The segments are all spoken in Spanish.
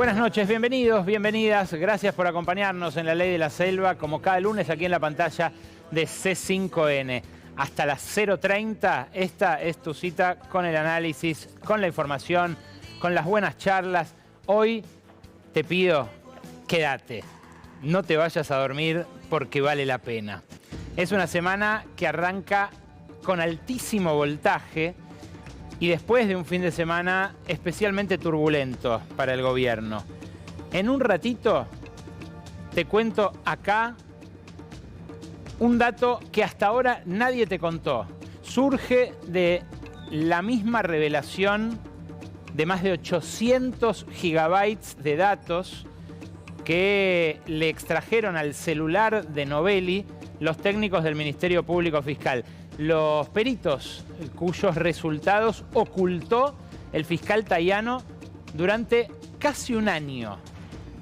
Buenas noches, bienvenidos, bienvenidas. Gracias por acompañarnos en La Ley de la Selva, como cada lunes aquí en la pantalla de C5N. Hasta las 0:30, esta es tu cita con el análisis, con la información, con las buenas charlas. Hoy te pido, quédate, no te vayas a dormir porque vale la pena. Es una semana que arranca con altísimo voltaje y después de un fin de semana especialmente turbulento para el gobierno. En un ratito te cuento acá un dato que hasta ahora nadie te contó. Surge de la misma revelación de más de 800 gigabytes de datos que le extrajeron al celular de Novelli los técnicos del Ministerio Público Fiscal. Los peritos cuyos resultados ocultó el fiscal Tayano durante casi un año.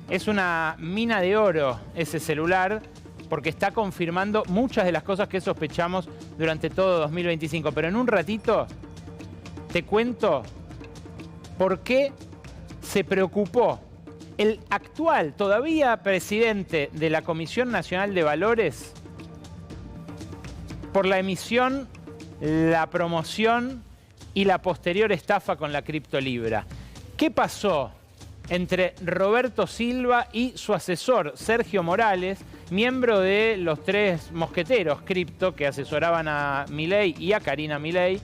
Es una mina de oro ese celular porque está confirmando muchas de las cosas que sospechamos durante todo 2025. Pero en un ratito te cuento por qué se preocupó el actual, todavía presidente de la Comisión Nacional de Valores por la emisión, la promoción y la posterior estafa con la criptolibra. ¿Qué pasó entre Roberto Silva y su asesor Sergio Morales, miembro de los tres mosqueteros cripto que asesoraban a Milei y a Karina Milei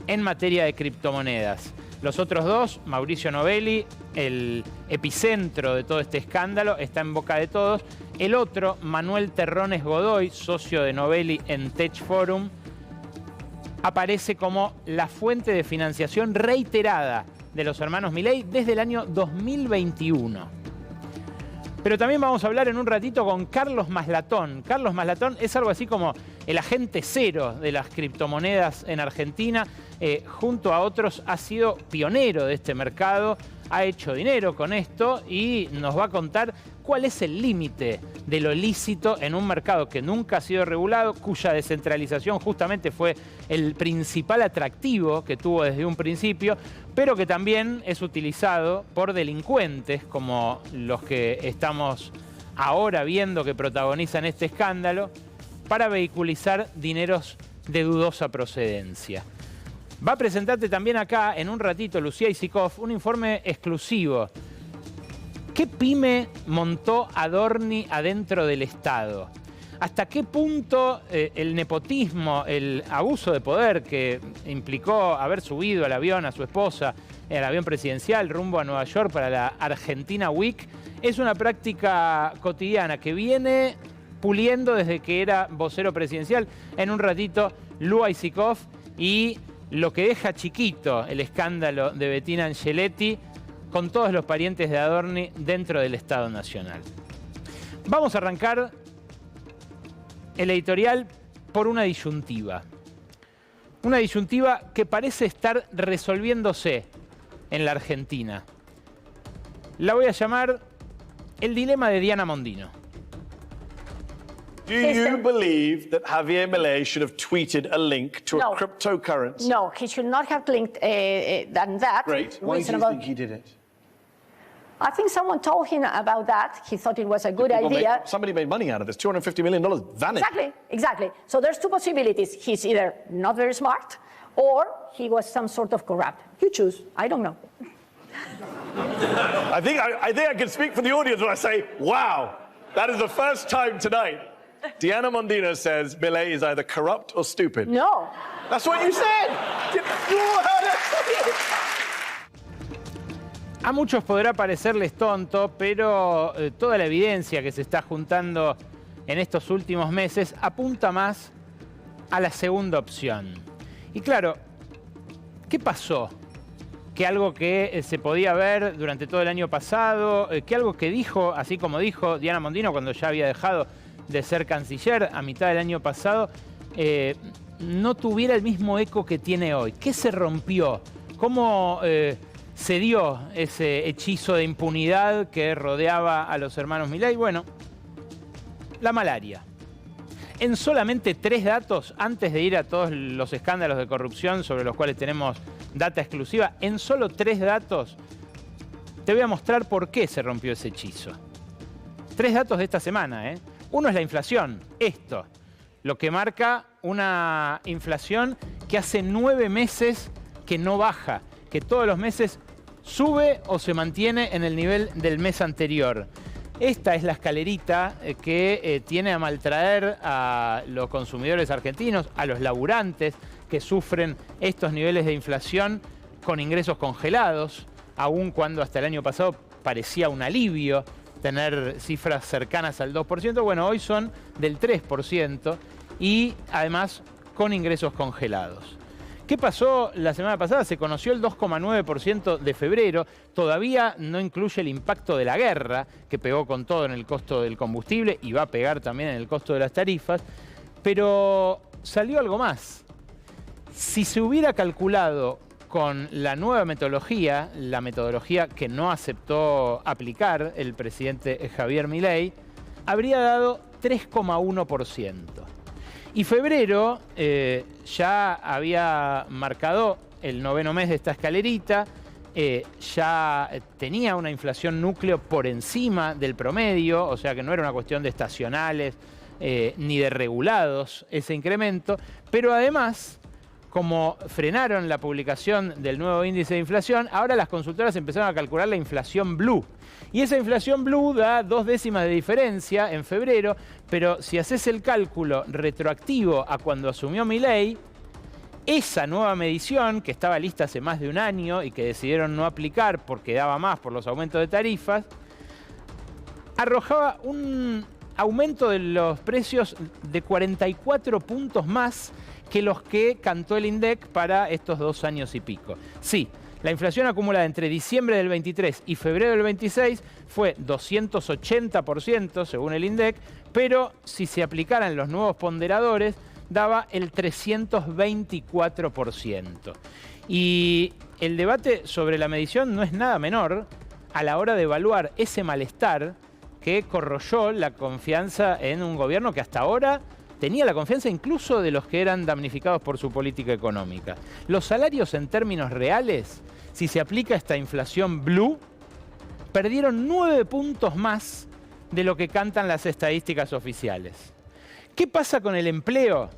en materia de criptomonedas? Los otros dos, Mauricio Novelli, el epicentro de todo este escándalo, está en boca de todos. El otro, Manuel Terrones Godoy, socio de Novelli en Tech Forum, aparece como la fuente de financiación reiterada de los hermanos Milei desde el año 2021. Pero también vamos a hablar en un ratito con Carlos Maslatón. Carlos Maslatón es algo así como el agente cero de las criptomonedas en Argentina. Junto a otros ha sido pionero de este mercado, ha hecho dinero con esto y nos va a contar cuál es el límite de lo lícito en un mercado que nunca ha sido regulado, cuya descentralización justamente fue el principal atractivo que tuvo desde un principio, pero que también es utilizado por delincuentes como los que estamos ahora viendo que protagonizan este escándalo para vehiculizar dineros de dudosa procedencia. Va a presentarte también acá, en un ratito, Lucía Isikoff, un informe exclusivo. ¿Qué pyme montó Adorni adentro del Estado? ¿Hasta qué punto el nepotismo, el abuso de poder que implicó haber subido al avión a su esposa, el avión presidencial rumbo a Nueva York para la Argentina Week, es una práctica cotidiana que viene puliendo desde que era vocero presidencial? En un ratito, Lua Isikoff y lo que deja chiquito el escándalo de Bettina Angeletti con todos los parientes de Adorni dentro del Estado Nacional. Vamos a arrancar el editorial por una disyuntiva. Una disyuntiva que parece estar resolviéndose en la Argentina. La voy a llamar el dilema de Diana Mondino. Do you believe that Javier Milei should have tweeted a link to a cryptocurrency? No, he should not have linked done that. Great. Why do you think he did it? I think someone told him about that. He thought it was a good idea. Somebody made money out of this. $250 million vanished. Exactly. So there's two possibilities. He's either not very smart or he was some sort of corrupt. You choose. I don't know. I think I can speak for the audience when I say, wow, that is the first time tonight Diana Mondino says Milei is either corrupt or stupid. No. That's what you said. You heard it. A muchos podrá parecerles tonto, pero toda la evidencia que se está juntando en estos últimos meses apunta más a la segunda opción. Y claro, ¿qué pasó? Que algo que se podía ver durante todo el año pasado, que algo que dijo, así como dijo Diana Mondino cuando ya había dejado de ser canciller a mitad del año pasado, no tuviera el mismo eco que tiene hoy. ¿Qué se rompió? ¿Cómo se dio ese hechizo de impunidad que rodeaba a los hermanos Milei? Bueno, la malaria. En solamente 3 datos, antes de ir a todos los escándalos de corrupción sobre los cuales tenemos data exclusiva, en solo 3 datos Te voy a mostrar por qué se rompió ese hechizo. 3 datos de esta semana, ¿eh? Uno es la inflación, esto, lo que marca una inflación que hace 9 meses que no baja, que todos los meses sube o se mantiene en el nivel del mes anterior. Esta es la escalerita que tiene a maltraer a los consumidores argentinos, a los laburantes que sufren estos niveles de inflación con ingresos congelados, aun cuando hasta el año pasado parecía un alivio tener cifras cercanas al 2%. Bueno, hoy son del 3% y además con ingresos congelados. ¿Qué pasó la semana pasada? Se conoció el 2,9% de febrero. Todavía no incluye el impacto de la guerra, que pegó con todo en el costo del combustible y va a pegar también en el costo de las tarifas. Pero salió algo más. Si se hubiera calculado con la nueva metodología, la metodología que no aceptó aplicar el presidente Javier Milei, habría dado 3,1%. Y febrero ya había marcado el 9º mes de esta escalerita, ya tenía una inflación núcleo por encima del promedio, o sea que no era una cuestión de estacionales ni de regulados ese incremento, pero además, como frenaron la publicación del nuevo índice de inflación, ahora las consultoras empezaron a calcular la inflación blue. Y esa inflación blue da 2 décimas de diferencia en febrero, pero si haces el cálculo retroactivo a cuando asumió Milei, esa nueva medición, que estaba lista hace más de un año y que decidieron no aplicar porque daba más por los aumentos de tarifas, arrojaba un aumento de los precios de 44 puntos más que los que cantó el INDEC para estos 2 años y pico. Sí, la inflación acumulada entre diciembre del 23 y febrero del 26 fue 280% según el INDEC, pero si se aplicaran los nuevos ponderadores daba el 324%. Y el debate sobre la medición no es nada menor a la hora de evaluar ese malestar que corroyó la confianza en un gobierno que hasta ahora tenía la confianza incluso de los que eran damnificados por su política económica. Los salarios en términos reales, si se aplica esta inflación blue, perdieron 9 puntos más de lo que cantan las estadísticas oficiales. ¿Qué pasa con el empleo?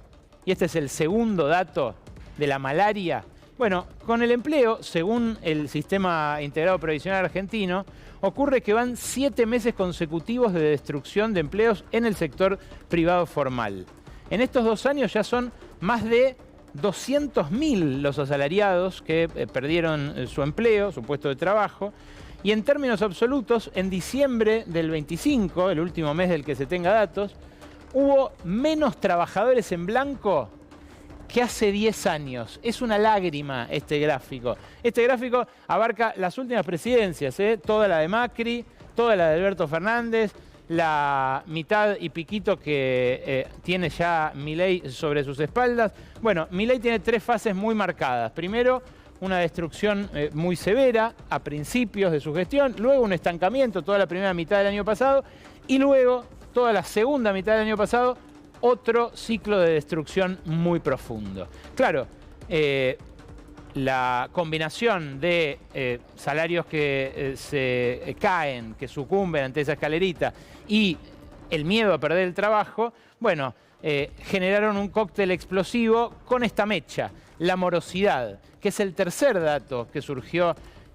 Y este es el segundo dato de la malaria. Bueno, con el empleo, según el Sistema Integrado Previsional Argentino, ocurre que van 7 meses consecutivos de destrucción de empleos en el sector privado formal. En estos 2 años ya son más de 200.000 los asalariados que perdieron su empleo, su puesto de trabajo. Y en términos absolutos, en diciembre del 25, el último mes del que se tenga datos, hubo menos trabajadores en blanco que hace 10 años. Es una lágrima este gráfico. Este gráfico abarca las últimas presidencias, toda la de Macri, toda la de Alberto Fernández, la mitad y piquito que tiene ya Milei sobre sus espaldas. Bueno, Milei tiene 3 fases muy marcadas. Primero, una destrucción muy severa a principios de su gestión, luego un estancamiento toda la primera mitad del año pasado y luego toda la segunda mitad del año pasado otro ciclo de destrucción muy profundo. Claro, la combinación de salarios que se caen, que sucumben ante esa escalerita y el miedo a perder el trabajo, bueno, generaron un cóctel explosivo con esta mecha, la morosidad, que es el tercer dato que surgió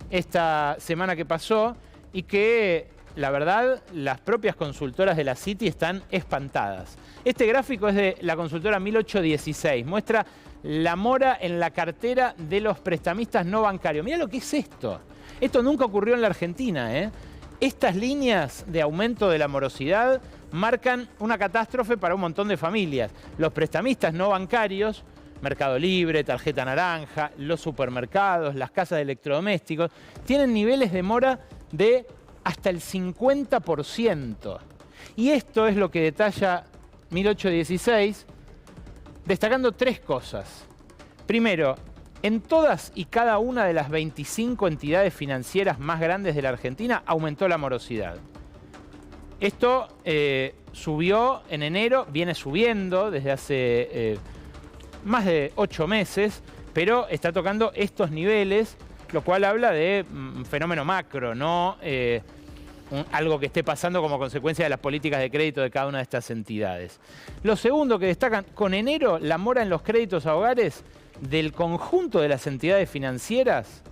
esta semana que pasó y que, la verdad, las propias consultoras de la Citi están espantadas. Este gráfico es de la consultora 1816, muestra la mora en la cartera de los prestamistas no bancarios. Mirá lo que es esto. Esto nunca ocurrió en la Argentina, ¿eh? Estas líneas de aumento de la morosidad marcan una catástrofe para un montón de familias. Los prestamistas no bancarios, Mercado Libre, Tarjeta Naranja, los supermercados, las casas de electrodomésticos, tienen niveles de mora de hasta el 50%. Y esto es lo que detalla 1816, destacando 3 cosas. Primero, en todas y cada una de las 25 entidades financieras más grandes de la Argentina aumentó la morosidad. Esto subió en enero, viene subiendo desde hace más de 8 meses, pero está tocando estos niveles lo cual habla de un fenómeno macro, no algo que esté pasando como consecuencia de las políticas de crédito de cada una de estas entidades. Lo segundo que destacan, con enero la mora en los créditos a hogares del conjunto de las entidades financieras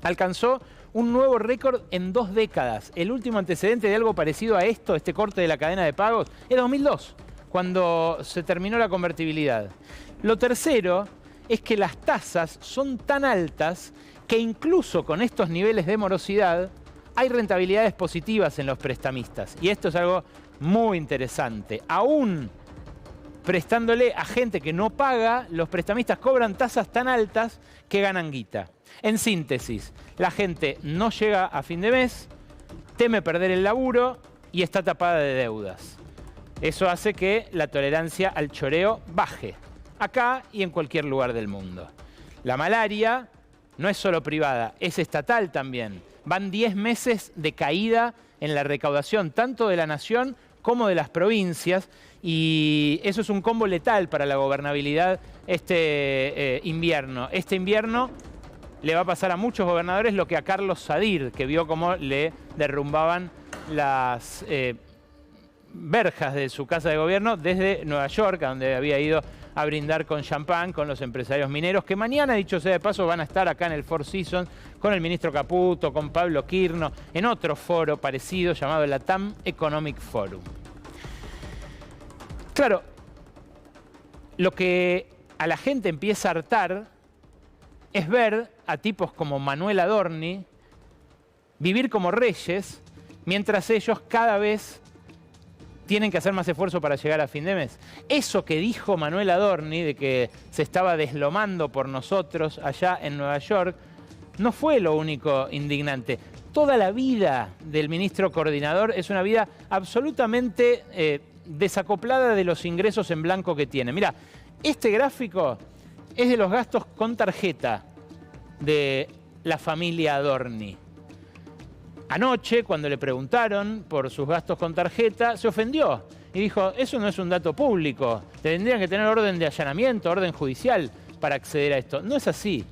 alcanzó un nuevo récord en 2 décadas. El último antecedente de algo parecido a esto, este corte de la cadena de pagos, es 2002, cuando se terminó la convertibilidad. Lo tercero es que las tasas son tan altas que incluso con estos niveles de morosidad hay rentabilidades positivas en los prestamistas. Y esto es algo muy interesante. Aún prestándole a gente que no paga, los prestamistas cobran tasas tan altas que ganan guita. En síntesis, la gente no llega a fin de mes, teme perder el laburo y está tapada de deudas. Eso hace que la tolerancia al choreo baje, acá y en cualquier lugar del mundo. La malaria no es solo privada, es estatal también. Van 10 meses de caída en la recaudación, tanto de la nación como de las provincias, y eso es un combo letal para la gobernabilidad este invierno. Este invierno le va a pasar a muchos gobernadores lo que a Carlos Sadir, que vio cómo le derrumbaban las verjas de su casa de gobierno desde Nueva York, a donde había ido a brindar con champán con los empresarios mineros, que mañana, dicho sea de paso, van a estar acá en el Four Seasons con el ministro Caputo, con Pablo Quirno, en otro foro parecido llamado el LATAM Economic Forum. Claro, lo que a la gente empieza a hartar es ver a tipos como Manuel Adorni vivir como reyes, mientras ellos cada vez tienen que hacer más esfuerzo para llegar a fin de mes. Eso que dijo Manuel Adorni, de que se estaba deslomando por nosotros allá en Nueva York, no fue lo único indignante. Toda la vida del ministro coordinador es una vida absolutamente desacoplada de los ingresos en blanco que tiene. Mirá, este gráfico es de los gastos con tarjeta de la familia Adorni. Anoche, cuando le preguntaron por sus gastos con tarjeta, se ofendió y dijo, eso no es un dato público, tendrían que tener orden de allanamiento, orden judicial para acceder a esto. No es así.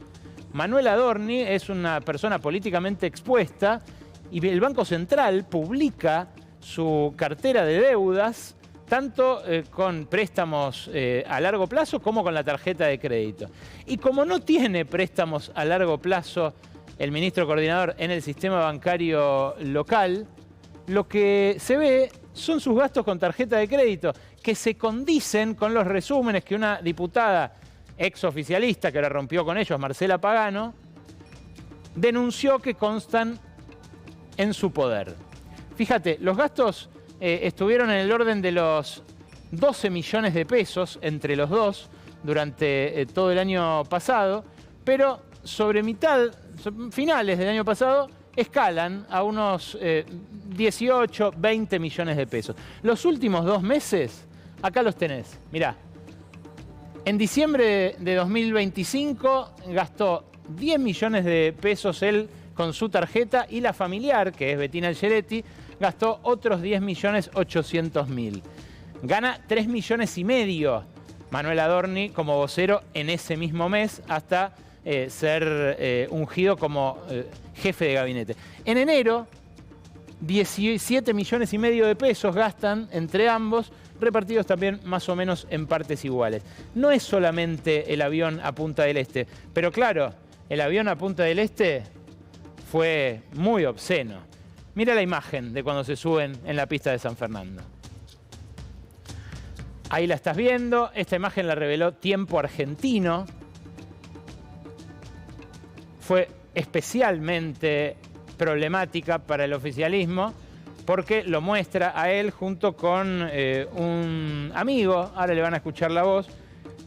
Manuel Adorni es una persona políticamente expuesta y el Banco Central publica su cartera de deudas tanto con préstamos a largo plazo como con la tarjeta de crédito. Y como no tiene préstamos a largo plazo el ministro coordinador en el sistema bancario local, lo que se ve son sus gastos con tarjeta de crédito, que se condicen con los resúmenes que una diputada exoficialista, que ahora rompió con ellos, Marcela Pagano, denunció que constan en su poder. Fíjate, los gastos estuvieron en el orden de los 12 millones de pesos entre los dos durante todo el año pasado, pero sobre finales del año pasado, escalan a unos 18, 20 millones de pesos. Los últimos 2 meses, acá los tenés, mirá. En diciembre de 2025 gastó 10 millones de pesos él con su tarjeta y la familiar, que es Bettina Algeretti, gastó otros 10.800.000. Gana 3,5 millones Manuel Adorni como vocero en ese mismo mes hasta ser ungido como jefe de gabinete. En enero, 17,5 millones de pesos gastan entre ambos, repartidos también más o menos en partes iguales. No es solamente el avión a Punta del Este, pero claro, el avión a Punta del Este fue muy obsceno. Mira la imagen de cuando se suben en la pista de San Fernando. Ahí la estás viendo, esta imagen la reveló Tiempo Argentino. Fue especialmente problemática para el oficialismo porque lo muestra a él junto con un amigo, ahora le van a escuchar la voz,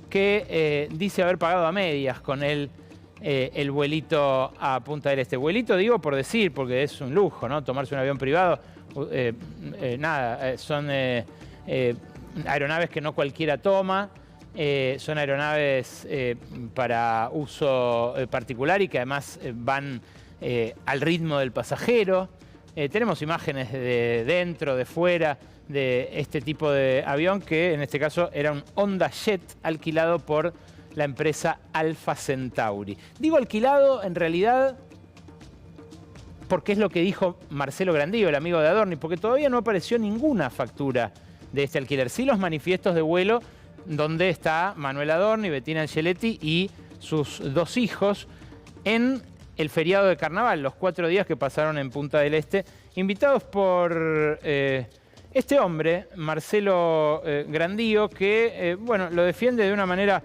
que dice haber pagado a medias con él el vuelito a Punta del Este. Vuelito digo por decir, porque es un lujo, ¿no? Tomarse un avión privado, son aeronaves que no cualquiera toma. Son aeronaves para uso particular y que además van al ritmo del pasajero. Tenemos imágenes de dentro, de fuera de este tipo de avión, que en este caso era un Honda Jet alquilado por la empresa Alpha Centauri. Digo alquilado, en realidad, porque es lo que dijo Marcelo Grandío, el amigo de Adorni, porque todavía no apareció ninguna factura de este alquiler. Sí los manifiestos de vuelo donde está Manuel Adorni, Bettina Angeletti y sus 2 hijos en el feriado de Carnaval, los 4 días que pasaron en Punta del Este, invitados por este hombre, Marcelo Grandío, que bueno, lo defiende de una manera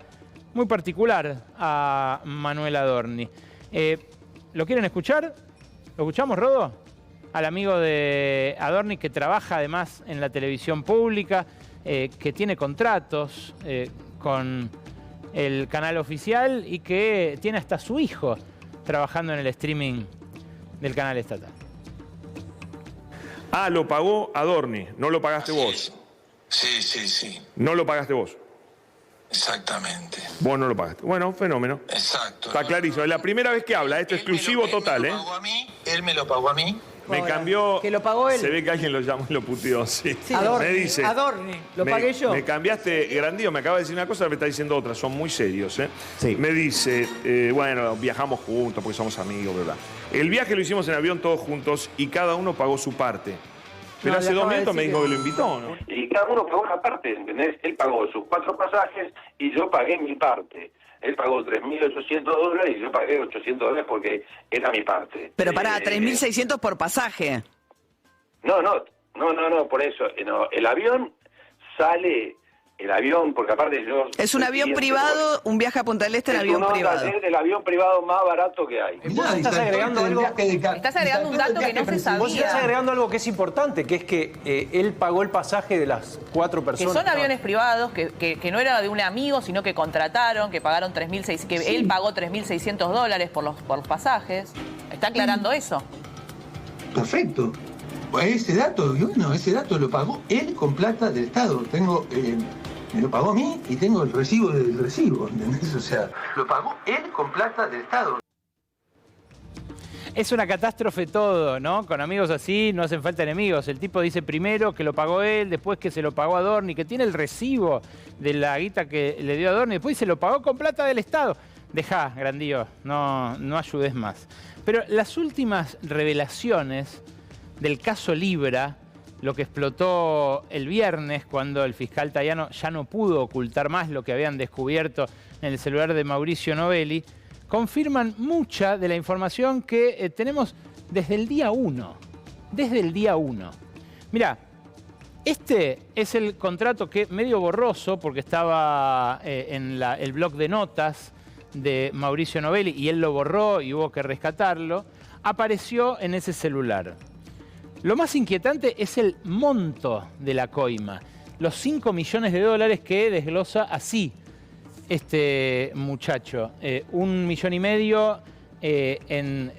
muy particular a Manuel Adorni. ¿Lo quieren escuchar? ¿Lo escuchamos, Rodo? Al amigo de Adorni, que trabaja además en la televisión pública, que tiene contratos con el canal oficial y que tiene hasta su hijo trabajando en el streaming del canal estatal. Ah, lo pagó Adorni, no lo pagaste vos. Sí. No lo pagaste vos. Exactamente. Vos no lo pagaste. Bueno, fenómeno. Exacto. Está clarísimo. Es la primera vez que habla. Esto es exclusivo total, ¿eh? Él me lo pagó a mí. Me cambió. Que lo pagó él. Se ve que alguien lo llamó y lo puteó, sí. Adorni, Me dice. Adorni, lo pagué yo. Me cambiaste, Grandío, me acaba de decir una cosa, me está diciendo otra. Son muy serios, ¿eh? Sí. Me dice, bueno, viajamos juntos porque somos amigos, ¿verdad? El viaje lo hicimos en avión todos juntos y cada uno pagó su parte. Pero No, hace le 2 acaba de minutos me decir dijo que que lo invitó, ¿no? Y cada uno pagó una parte, ¿entendés? Él pagó sus 4 pasajes y yo pagué mi parte. Él pagó $3.800 y yo pagué $800 porque era mi parte. Pero pará, 3.600 por pasaje. No, por eso. No, el avión sale, porque aparte yo... Es un avión privado, un viaje a Punta del Este en es avión un privado. Es el avión privado más barato que hay. Vos estás agregando algo. Estás agregando un dato que no se sabía. Vos estás agregando algo que es importante, que es que él pagó el pasaje de las 4 Que personas. son aviones privados, que no era de un amigo, sino que contrataron, que pagaron $3.600, que él pagó $3.600 por los pasajes. ¿Está aclarando eso? Perfecto. Ese dato, ese dato lo pagó él con plata del Estado. Me lo pagó a mí y tengo el recibo del recibo, ¿entendés? O sea, lo pagó él con plata del Estado. Es una catástrofe todo, ¿no? Con amigos así no hacen falta enemigos. El tipo dice primero que lo pagó él, después que se lo pagó a Adorni, que tiene el recibo de la guita que le dio a Adorni, después se lo pagó con plata del Estado. Dejá, Grandío, no ayudes más. Pero las últimas revelaciones del caso Libra, lo que explotó el viernes cuando el fiscal Tayano ya no pudo ocultar más lo que habían descubierto en el celular de Mauricio Novelli, confirman mucha de la información que tenemos desde el día 1. Desde el día 1. Mirá, este es el contrato que medio borroso, porque estaba en el blog de notas de Mauricio Novelli y él lo borró y hubo que rescatarlo, apareció en ese celular. Lo más inquietante es el monto de la coima, los $5 millones que desglosa así este muchacho. $1,5 millones en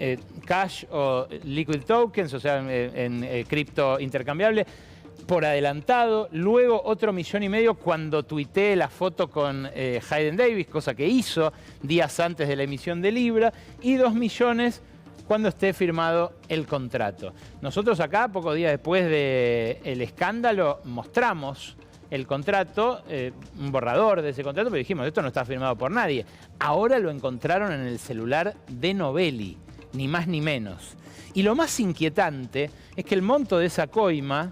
cash o liquid tokens, o sea, en cripto intercambiable, por adelantado. Luego otro $1,5 millones cuando tuiteé la foto con Hayden Davis, cosa que hizo días antes de la emisión de Libra, y $2 millones cuando esté firmado el contrato. Nosotros acá, pocos días después del escándalo, mostramos el contrato, un borrador de ese contrato, pero dijimos, esto no está firmado por nadie. Ahora lo encontraron en el celular de Novelli, ni más ni menos. Y lo más inquietante es que el monto de esa coima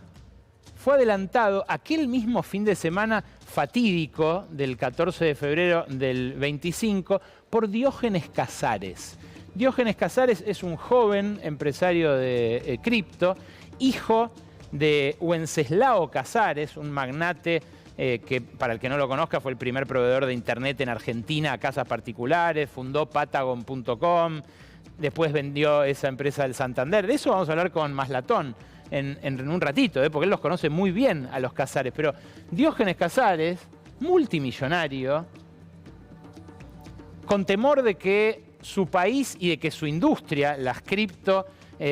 fue adelantado aquel mismo fin de semana fatídico del 14 de febrero del 25 por Diógenes Casares. Diógenes Casares es un joven empresario de cripto, hijo de Wenceslao Casares, un magnate que, para el que no lo conozca, fue el primer proveedor de internet en Argentina a casas particulares, fundó Patagon.com, después vendió esa empresa del Santander. De eso vamos a hablar con Maslatón en un ratito, porque él los conoce muy bien a los Casares. Pero Diógenes Casares, multimillonario, con temor de que su país y de que su industria, las cripto,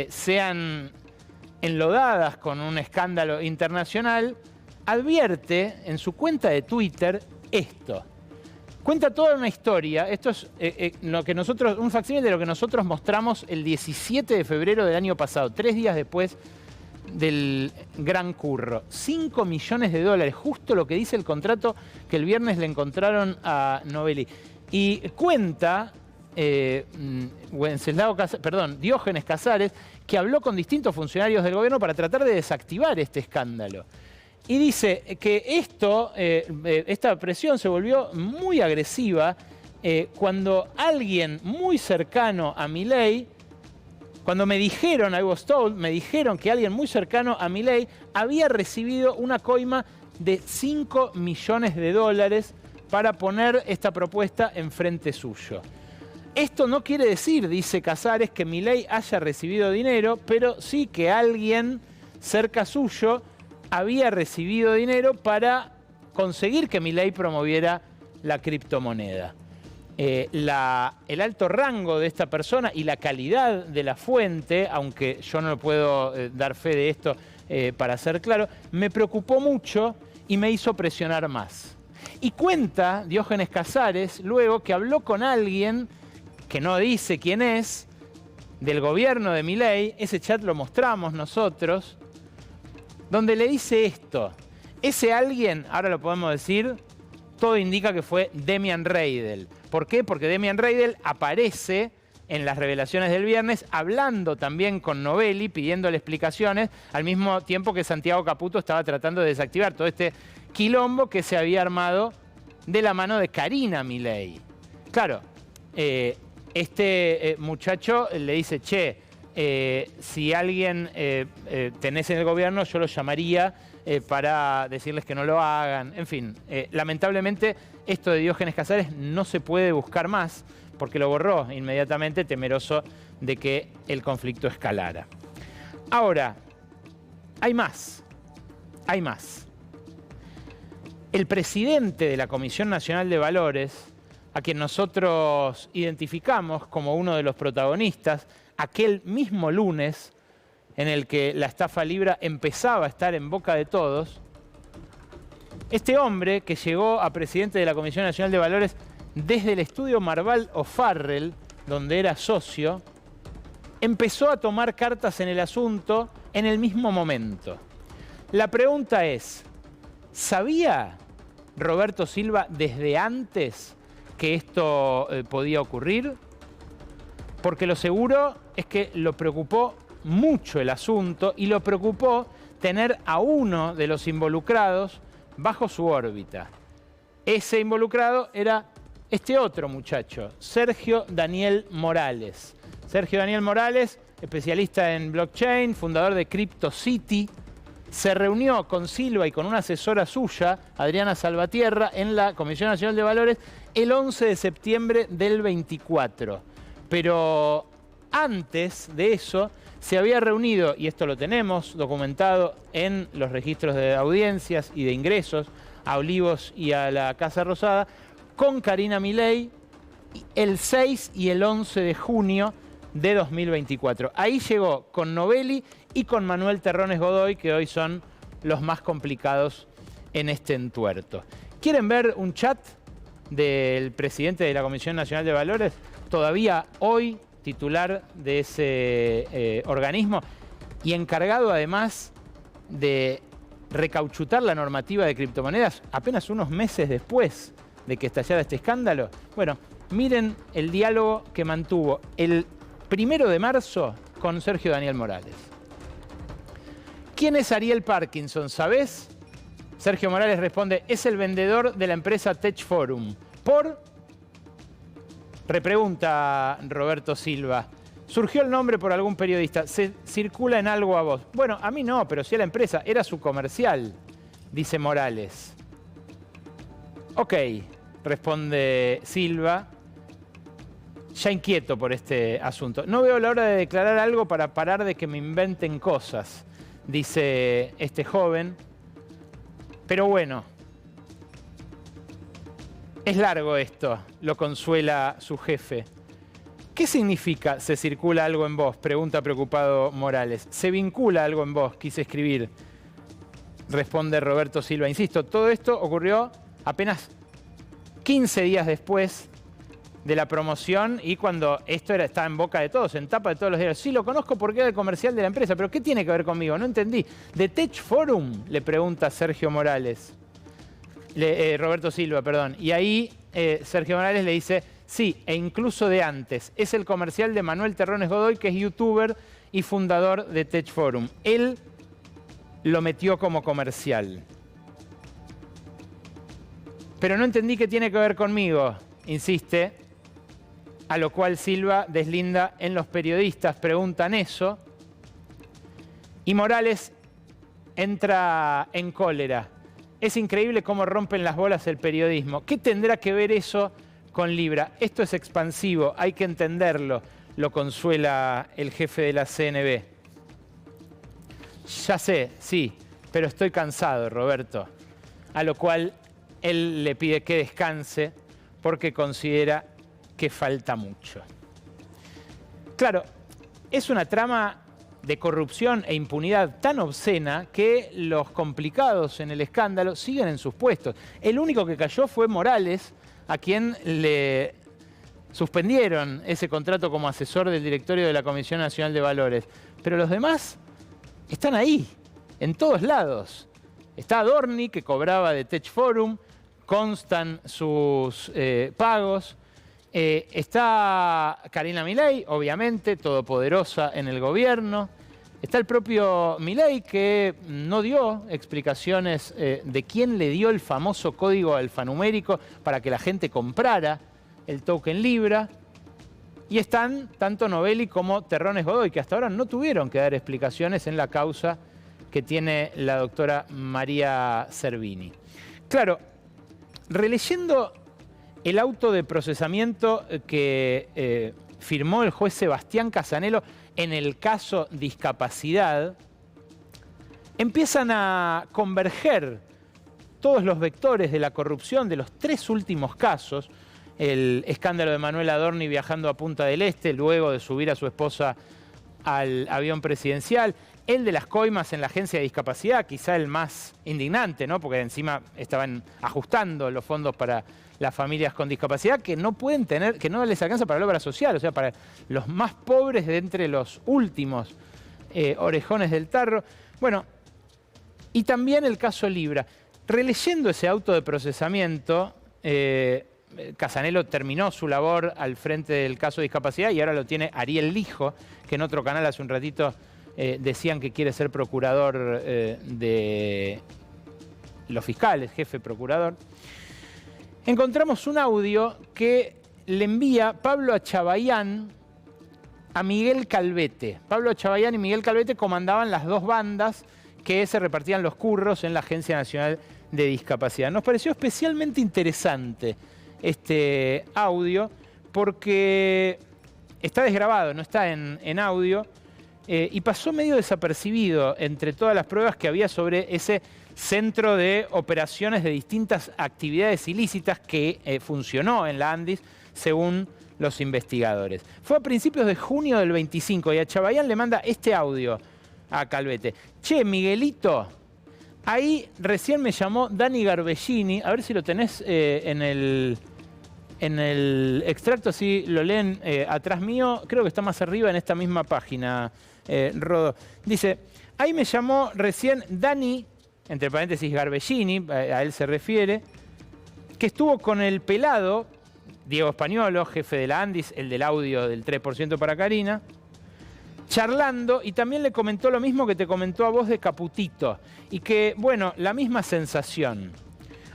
sean enlodadas con un escándalo internacional, advierte en su cuenta de Twitter esto. Cuenta toda una historia. Esto es lo que un facsímil de lo que nosotros mostramos el 17 de febrero del año pasado, 3 días después del gran curro. $5 millones, justo lo que dice el contrato que el viernes le encontraron a Novelli. Y cuenta Diógenes Casares, que habló con distintos funcionarios del gobierno para tratar de desactivar este escándalo. Y dice que esta presión se volvió muy agresiva cuando alguien muy cercano a Milei, cuando me dijeron que alguien muy cercano a Milei había recibido una coima de $5 millones para poner esta propuesta enfrente suyo. Esto no quiere decir, dice Casares, que Milei haya recibido dinero, pero sí que alguien cerca suyo había recibido dinero para conseguir que Milei promoviera la criptomoneda. El alto rango de esta persona y la calidad de la fuente, aunque yo no puedo dar fe de esto para ser claro, me preocupó mucho y me hizo presionar más. Y cuenta Diógenes Casares luego que habló con alguien que no dice quién es, del gobierno de Milei, ese chat lo mostramos nosotros, donde le dice esto. Ese alguien, ahora lo podemos decir, todo indica que fue Demian Reidel. ¿Por qué? Porque Demian Reidel aparece en las revelaciones del viernes hablando también con Novelli, pidiéndole explicaciones, al mismo tiempo que Santiago Caputo estaba tratando de desactivar todo este quilombo que se había armado de la mano de Karina Milei. Claro, este muchacho le dice, che, si alguien tenés en el gobierno, yo lo llamaría para decirles que no lo hagan. En fin, lamentablemente esto de Diógenes Casares no se puede buscar más porque lo borró inmediatamente, temeroso de que el conflicto escalara. Ahora, hay más. Hay más. El presidente de la Comisión Nacional de Valores, a quien nosotros identificamos como uno de los protagonistas, aquel mismo lunes en el que la estafa Libra empezaba a estar en boca de todos, este hombre que llegó a presidente de la Comisión Nacional de Valores desde el estudio Marval O'Farrell, donde era socio, empezó a tomar cartas en el asunto en el mismo momento. La pregunta es, ¿sabía Roberto Silva desde antes que esto podía ocurrir? Porque lo seguro es que lo preocupó mucho el asunto y lo preocupó tener a uno de los involucrados bajo su órbita. Ese involucrado era este otro muchacho, Sergio Daniel Morales. Sergio Daniel Morales, especialista en blockchain, fundador de CryptoCity, se reunió con Silva y con una asesora suya, Adriana Salvatierra, en la Comisión Nacional de Valores el 11 de septiembre del 24. Pero antes de eso se había reunido, y esto lo tenemos documentado en los registros de audiencias y de ingresos, a Olivos y a la Casa Rosada, con Karina Milei el 6 y el 11 de junio de 2024. Ahí llegó con Novelli y con Manuel Terrones Godoy, que hoy son los más complicados en este entuerto. ¿Quieren ver un chat del presidente de la Comisión Nacional de Valores? Todavía hoy titular de ese organismo y encargado además de recauchutar la normativa de criptomonedas apenas unos meses después de que estallara este escándalo. Bueno, miren el diálogo que mantuvo el 1 de marzo con Sergio Daniel Morales. ¿Quién es Ariel Parkinson? ¿Sabés? Sergio Morales responde, es el vendedor de la empresa Tech Forum. ¿Por? Repregunta Roberto Silva. ¿Surgió el nombre por algún periodista? ¿Se circula en algo a vos? Bueno, a mí no, pero sí a la empresa. Era su comercial, dice Morales. Ok, responde Silva, ya inquieto por este asunto. No veo la hora de declarar algo para parar de que me inventen cosas, dice este joven. Pero bueno, es largo esto, lo consuela su jefe. ¿Qué significa se circula algo en vos? Pregunta preocupado Morales. Se vincula algo en vos, quise escribir, responde Roberto Silva. Insisto, todo esto ocurrió apenas 15 días después de la promoción y cuando esto estaba en boca de todos, en tapa de todos los diarios. Sí, lo conozco porque era el comercial de la empresa, pero ¿qué tiene que ver conmigo? No entendí. ¿De Tech Forum? Le pregunta Sergio Morales. Roberto Silva, perdón. Y ahí Sergio Morales le dice, sí, e incluso de antes. Es el comercial de Manuel Terrones Godoy, que es youtuber y fundador de Tech Forum. Él lo metió como comercial. Pero no entendí qué tiene que ver conmigo, insiste. A lo cual Silva deslinda en los periodistas, preguntan eso. Y Morales entra en cólera. Es increíble cómo rompen las bolas el periodismo. ¿Qué tendrá que ver eso con Libra? Esto es expansivo, hay que entenderlo, lo consuela el jefe de la CNB. Ya sé, sí, pero estoy cansado, Roberto. A lo cual él le pide que descanse porque considera que falta mucho. Claro, es una trama de corrupción e impunidad tan obscena que los complicados en el escándalo siguen en sus puestos. El único que cayó fue Morales, a quien le suspendieron ese contrato como asesor del directorio de la Comisión Nacional de Valores. Pero los demás están ahí, en todos lados. Está Adorni, que cobraba de Tech Forum, constan sus pagos. Está Karina Milei, obviamente, todopoderosa en el gobierno. Está el propio Milei, que no dio explicaciones de quién le dio el famoso código alfanumérico para que la gente comprara el token Libra. Y están tanto Novelli como Terrones Godoy, que hasta ahora no tuvieron que dar explicaciones en la causa que tiene la doctora María Servini. Claro, releyendo el auto de procesamiento que firmó el juez Sebastián Casanelo en el caso discapacidad, empiezan a converger todos los vectores de la corrupción de los tres últimos casos. El escándalo de Manuel Adorni viajando a Punta del Este, luego de subir a su esposa al avión presidencial. El de las coimas en la agencia de discapacidad, quizá el más indignante, ¿no? Porque encima estaban ajustando los fondos para las familias con discapacidad que no pueden tener, que no les alcanza para la obra social, o sea, para los más pobres de entre los últimos orejones del tarro. Bueno, y también el caso Libra. Releyendo ese auto de procesamiento, Casanelo terminó su labor al frente del caso de discapacidad y ahora lo tiene Ariel Lijo, que en otro canal hace un ratito decían que quiere ser procurador de los fiscales, jefe procurador. Encontramos un audio que le envía Pablo Achabayán a Miguel Calvete. Pablo Achabayán y Miguel Calvete comandaban las dos bandas que se repartían los curros en la Agencia Nacional de Discapacidad. Nos pareció especialmente interesante este audio porque está desgrabado, no está en audio, y pasó medio desapercibido entre todas las pruebas que había sobre ese centro de operaciones de distintas actividades ilícitas que funcionó en la Andis, según los investigadores. Fue a principios de junio del 25 y a Chabayán le manda este audio a Calvete. Che, Miguelito, ahí recién me llamó Dani Garbellini, a ver si lo tenés en el extracto, si lo leen atrás mío, creo que está más arriba en esta misma página, Rodo. Dice, ahí me llamó recién Dani, entre paréntesis Garbellini, a él se refiere, que estuvo con el pelado, Diego Españolo, jefe de la Andis, el del audio del 3% para Karina, charlando, y también le comentó lo mismo que te comentó a vos de Caputito, y que, bueno, la misma sensación.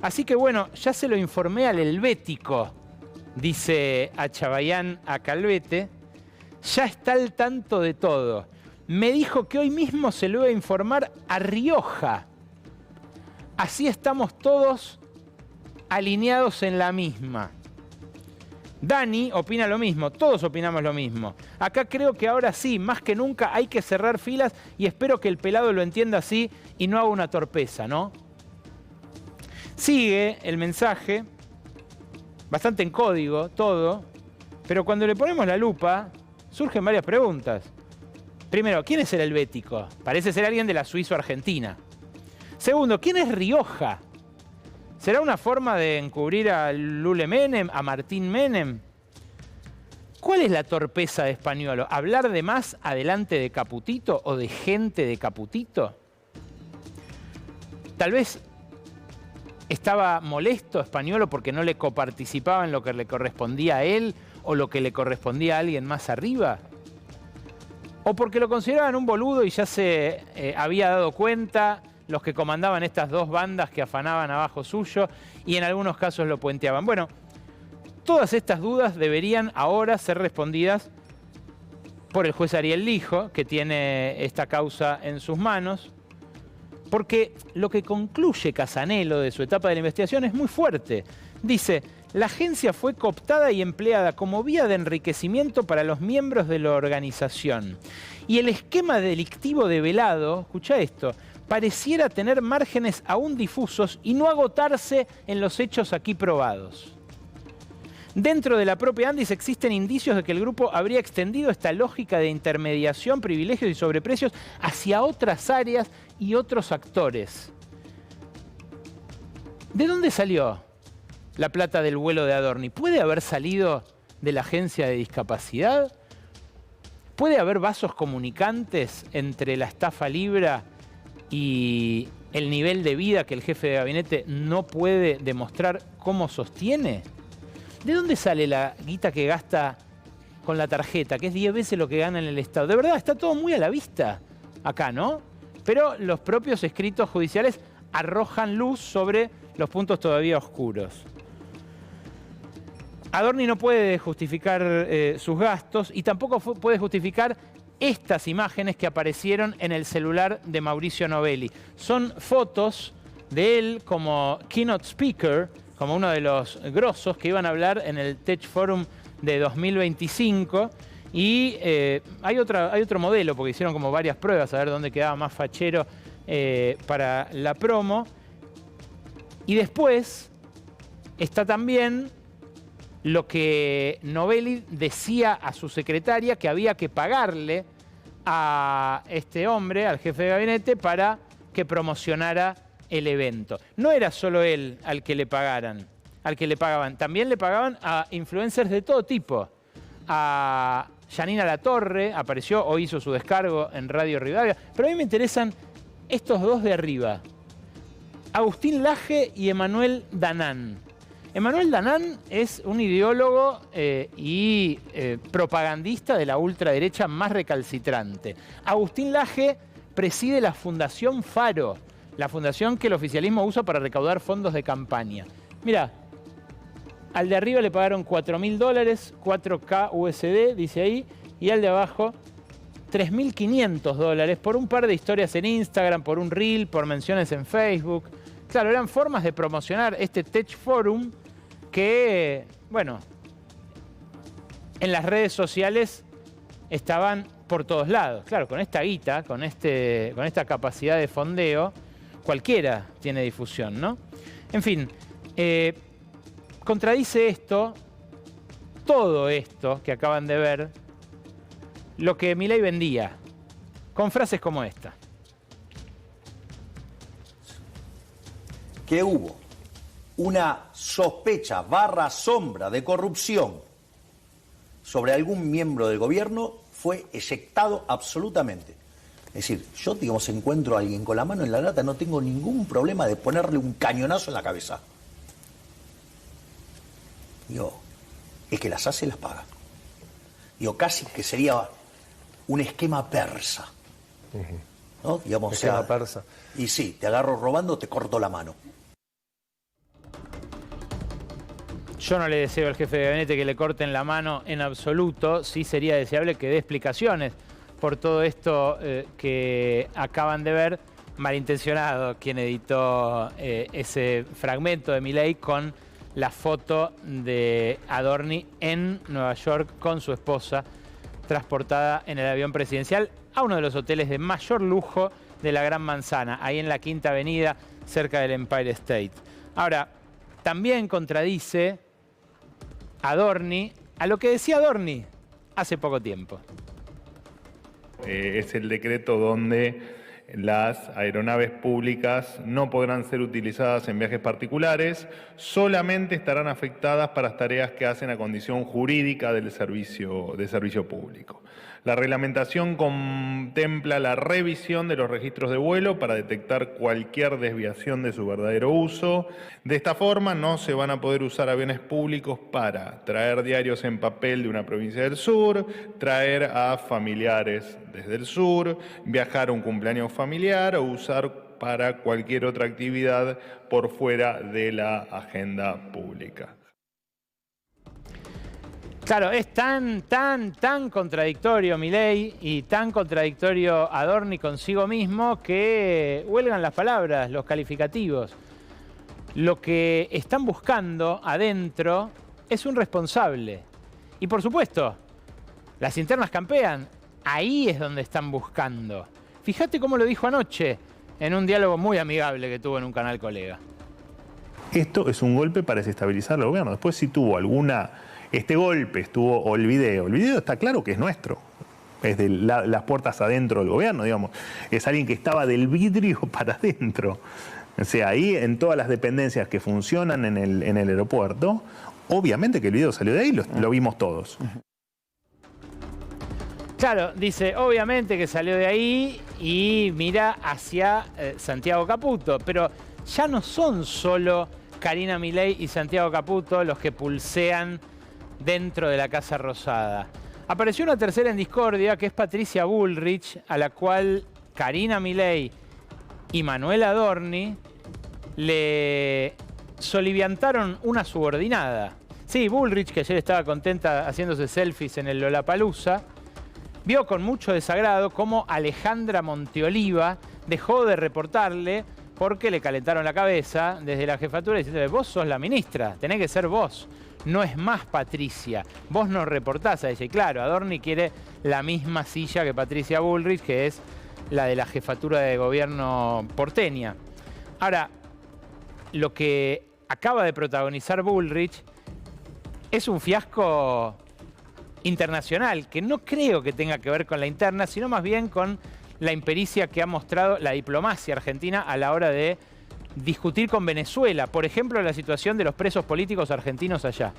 Así que, bueno, ya se lo informé al helvético, dice Achabayán a Calvete, ya está al tanto de todo. Me dijo que hoy mismo se lo iba a informar a Rioja. Así estamos todos alineados en la misma. Dani opina lo mismo, todos opinamos lo mismo. Acá creo que ahora sí, más que nunca hay que cerrar filas y espero que el pelado lo entienda así y no haga una torpeza, ¿no? Sigue el mensaje, bastante en código, todo, pero cuando le ponemos la lupa, surgen varias preguntas. Primero, ¿quién es el helvético? Parece ser alguien de la Suizo-Argentina. Segundo, ¿quién es Rioja? ¿Será una forma de encubrir a Lule Menem, a Martín Menem? ¿Cuál es la torpeza de Españolo? ¿Hablar de más adelante de Caputito o de gente de Caputito? Tal vez ¿Estaba molesto Spagnuolo porque no le coparticipaba en lo que le correspondía a él o lo que le correspondía a alguien más arriba? ¿O porque lo consideraban un boludo y ya se había dado cuenta los que comandaban estas dos bandas que afanaban abajo suyo y en algunos casos lo puenteaban? Bueno, todas estas dudas deberían ahora ser respondidas por el juez Ariel Lijo, que tiene esta causa en sus manos, porque lo que concluye Casanello de su etapa de la investigación es muy fuerte. Dice, la agencia fue cooptada y empleada como vía de enriquecimiento para los miembros de la organización. Y el esquema delictivo develado, escucha esto, pareciera tener márgenes aún difusos y no agotarse en los hechos aquí probados. Dentro de la propia Andis existen indicios de que el grupo habría extendido esta lógica de intermediación, privilegios y sobreprecios hacia otras áreas y otros actores. ¿De dónde salió la plata del vuelo de Adorni? ¿Puede haber salido de la agencia de discapacidad? ¿Puede haber vasos comunicantes entre la estafa Libra y el nivel de vida que el jefe de gabinete no puede demostrar cómo sostiene? ¿De dónde sale la guita que gasta con la tarjeta, que es 10 veces lo que gana en el Estado? De verdad, está todo muy a la vista acá, ¿no? Pero los propios escritos judiciales arrojan luz sobre los puntos todavía oscuros. Adorni no puede justificar sus gastos y tampoco puede justificar estas imágenes que aparecieron en el celular de Mauricio Novelli. Son fotos de él como keynote speaker, como uno de los grosos que iban a hablar en el Tech Forum de 2025. Y hay otro modelo, porque hicieron como varias pruebas a ver dónde quedaba más fachero para la promo. Y después está también lo que Novelli decía a su secretaria que había que pagarle a este hombre, al jefe de gabinete, para que promocionara el evento. No era solo él al que le pagaban, también le pagaban a influencers de todo tipo. A Janina Latorre apareció o hizo su descargo en Radio Rivadavia, pero a mí me interesan estos dos de arriba, Agustín Laje y Emanuel Danán. Emanuel Danán es un ideólogo y propagandista de la ultraderecha más recalcitrante. Agustín Laje preside la Fundación Faro, la fundación que el oficialismo usa para recaudar fondos de campaña. Mirá, al de arriba le pagaron $4.000, 4K USD, dice ahí, y al de abajo $3.500 por un par de historias en Instagram, por un reel, por menciones en Facebook. Claro, eran formas de promocionar este Tech Forum que, bueno, en las redes sociales estaban por todos lados. Claro, con esta guita, con esta capacidad de fondeo, cualquiera tiene difusión, ¿no? En fin, contradice esto, todo esto que acaban de ver, lo que Milei vendía, con frases como esta. Que hubo una sospecha / sombra de corrupción sobre algún miembro del gobierno fue eyectado absolutamente. Es decir, yo, digamos, encuentro a alguien con la mano en la lata, no tengo ningún problema de ponerle un cañonazo en la cabeza. Digo, el que las hace las paga. Digo, casi que sería un esquema persa. ¿No? Digamos, esquema persa. Y sí, te agarro robando, te corto la mano. Yo no le deseo al jefe de gabinete que le corten la mano en absoluto. Sí sería deseable que dé explicaciones por todo esto que acaban de ver. Malintencionado quien editó ese fragmento de Milei con la foto de Adorni en Nueva York con su esposa, transportada en el avión presidencial a uno de los hoteles de mayor lujo de la Gran Manzana, ahí en la Quinta Avenida, cerca del Empire State. Ahora, también contradice Adorni a lo que decía Adorni hace poco tiempo. Es el decreto donde Las aeronaves públicas no podrán ser utilizadas en viajes particulares, solamente estarán afectadas para las tareas que hacen a condición jurídica de servicio público. La reglamentación contempla la revisión de los registros de vuelo para detectar cualquier desviación de su verdadero uso. De esta forma no se van a poder usar aviones públicos para traer diarios en papel de una provincia del sur, traer a familiares desde el sur, viajar a un cumpleaños familiar o usar para cualquier otra actividad por fuera de la agenda pública. Claro, es tan contradictorio Milei y tan contradictorio Adorni consigo mismo que huelgan las palabras, los calificativos. Lo que están buscando adentro es un responsable. Y por supuesto, las internas campean. Ahí es donde están buscando. Fíjate cómo lo dijo anoche en un diálogo muy amigable que tuvo en un canal colega. Esto es un golpe para desestabilizar el gobierno. Después si tuvo este golpe estuvo, o el video está claro que es nuestro. Es de las puertas adentro del gobierno, digamos. Es alguien que estaba del vidrio para adentro. O sea, ahí en todas las dependencias que funcionan en el aeropuerto, obviamente que el video salió de ahí, lo vimos todos. Claro, dice, obviamente que salió de ahí y mira hacia Santiago Caputo, pero ya no son solo Karina Milei y Santiago Caputo los que pulsean dentro de la Casa Rosada. Apareció una tercera en discordia, que es Patricia Bullrich, a la cual Karina Milei y Manuel Adorni le soliviantaron una subordinada. Sí, Bullrich, que ayer estaba contenta haciéndose selfies en el Lollapalooza, vio con mucho desagrado cómo Alejandra Monteoliva dejó de reportarle porque le calentaron la cabeza desde la jefatura diciéndole, vos sos la ministra, tenés que ser vos. No es más Patricia, vos no reportás a ella. Y claro, Adorni quiere la misma silla que Patricia Bullrich, que es la de la jefatura de gobierno porteña. Ahora, lo que acaba de protagonizar Bullrich es un fiasco internacional, que no creo que tenga que ver con la interna, sino más bien con la impericia que ha mostrado la diplomacia argentina a la hora de discutir con Venezuela, por ejemplo, la situación de los presos políticos argentinos allá.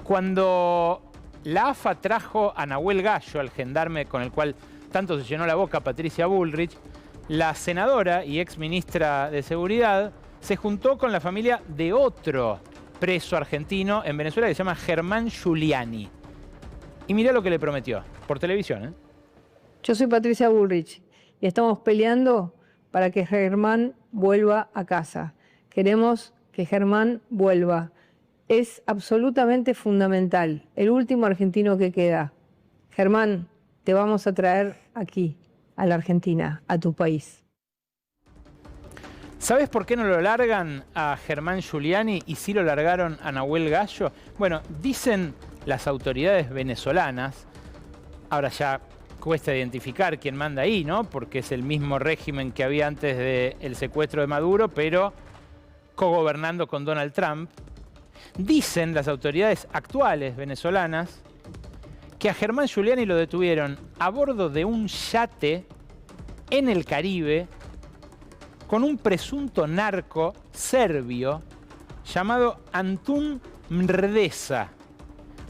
Cuando la AFA trajo a Nahuel Gallo, al gendarme con el cual tanto se llenó la boca Patricia Bullrich, la senadora y ex ministra de Seguridad se juntó con la familia de otro preso argentino en Venezuela que se llama Germán Giuliani. Y mirá lo que le prometió, por televisión, ¿eh? Yo soy Patricia Bullrich y estamos peleando para que Germán vuelva a casa. Queremos que Germán vuelva. Es absolutamente fundamental. El último argentino que queda. Germán, te vamos a traer aquí, a la Argentina, a tu país. ¿Sabes por qué no lo largan a Germán Giuliani y sí lo largaron a Nahuel Gallo? Bueno, dicen las autoridades venezolanas, ahora ya cuesta identificar quién manda ahí, ¿no? Porque es el mismo régimen que había antes del secuestro de Maduro, pero cogobernando con Donald Trump. Dicen las autoridades actuales venezolanas que a Germán Giuliani lo detuvieron a bordo de un yate en el Caribe con un presunto narco serbio llamado Antun Mrdesa,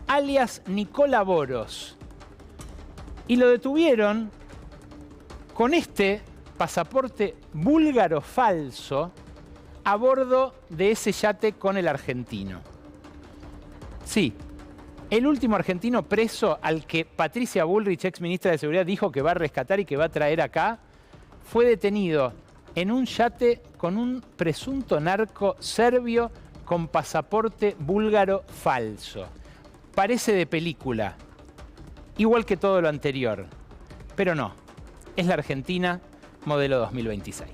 alias Nikola Boros. Y lo detuvieron con este pasaporte búlgaro falso a bordo de ese yate con el argentino. Sí, el último argentino preso al que Patricia Bullrich, ex ministra de Seguridad, dijo que va a rescatar y que va a traer acá, fue detenido en un yate con un presunto narco serbio con pasaporte búlgaro falso. Parece de película, igual que todo lo anterior, pero no, es la Argentina modelo 2026.